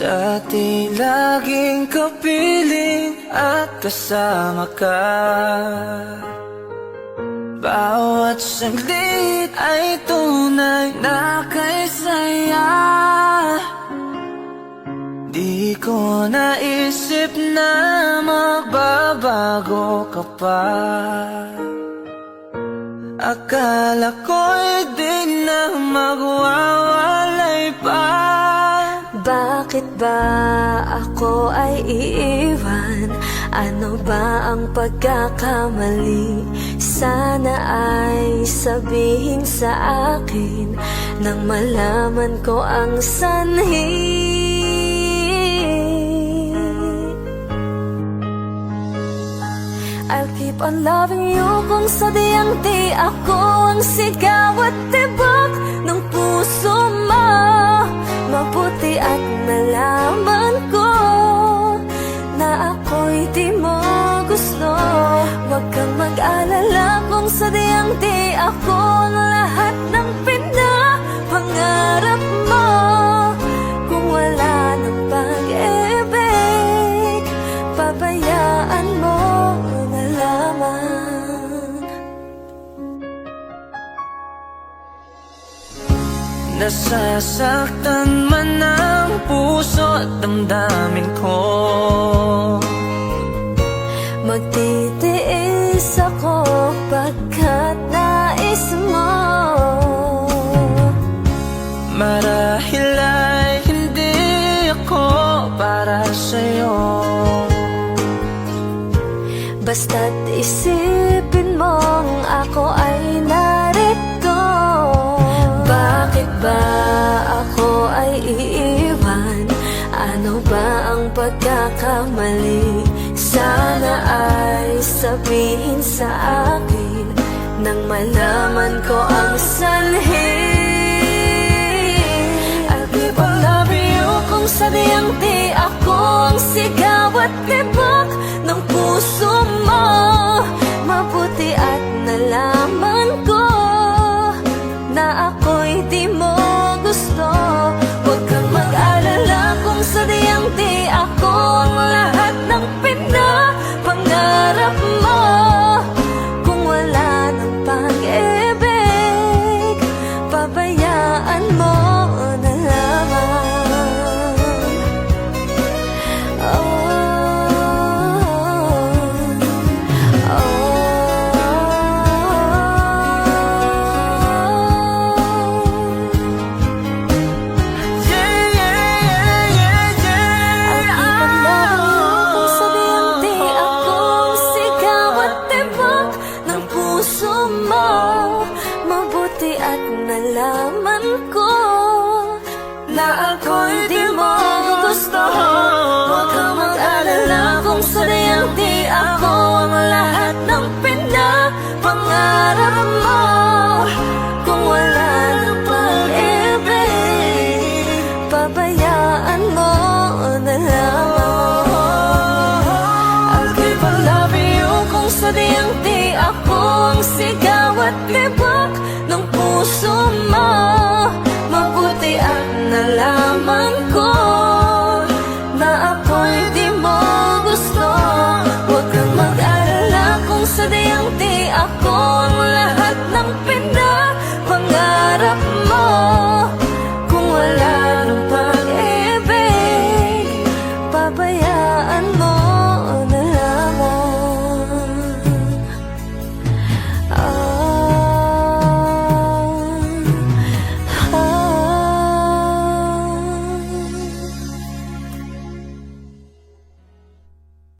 Dati laging kapiling at kasama ka. Bawat saglit ay tunay na kay saya. Di ko naisip na magbabago ka pa. Akala ko'y di na magwawalay pa. Bakit ba ako ay iiwan? Ano ba ang pagkakamali? Sana ay sabihin sa akin nang malaman ko ang sanhi. I'll keep on loving you kung sadyang di ako ang sigaw at tibok ng puso mo. Mabuti at nalaman ko na ako'y di mo gusto. Huwag kang mag-alala kung sadyang di ako ang lahat ng pinapangarap mo. Kung wala ng pag-ibig, pabayaan mo na lamang. Nasasaktan man ang puso at damdamin ko. Magtitiis ako pagkat nais mo. Marahil ay hindi ako para sa'yo. Basta't isipin mong ako ay narito. Bakit ba ako ay iiwan? Ano ba ang pagkakamali? Sana ay sabihin sa akin nang malaman ko ang sanhi. I'll keep on loving you kung sadyang di ako ang sigaw at tibok ng puso mo. Mabuti at nalaman ko na ako'y di mo gusto. Huwag kang mag-alala kung sadyang di ako ang lahat ng pinapangarap mo. Kung wala ng pag-ibig, pabayaan mo na lamang. Mabuti at nalaman ko na ako'y di mo gusto. Huwag kang mag-alala kung sadyang di ako ang lahat ng pinapangarap mo. Kung wala ng pag-ibig, pabayaan mo na lamang. I'll keep on loving you kung sadyang di ako ang sigaw at tibok ng puso mo. Mabuti at nalaman ko na ako'y di mo gusto. Huwag kang mag-alala kung sadyang di ako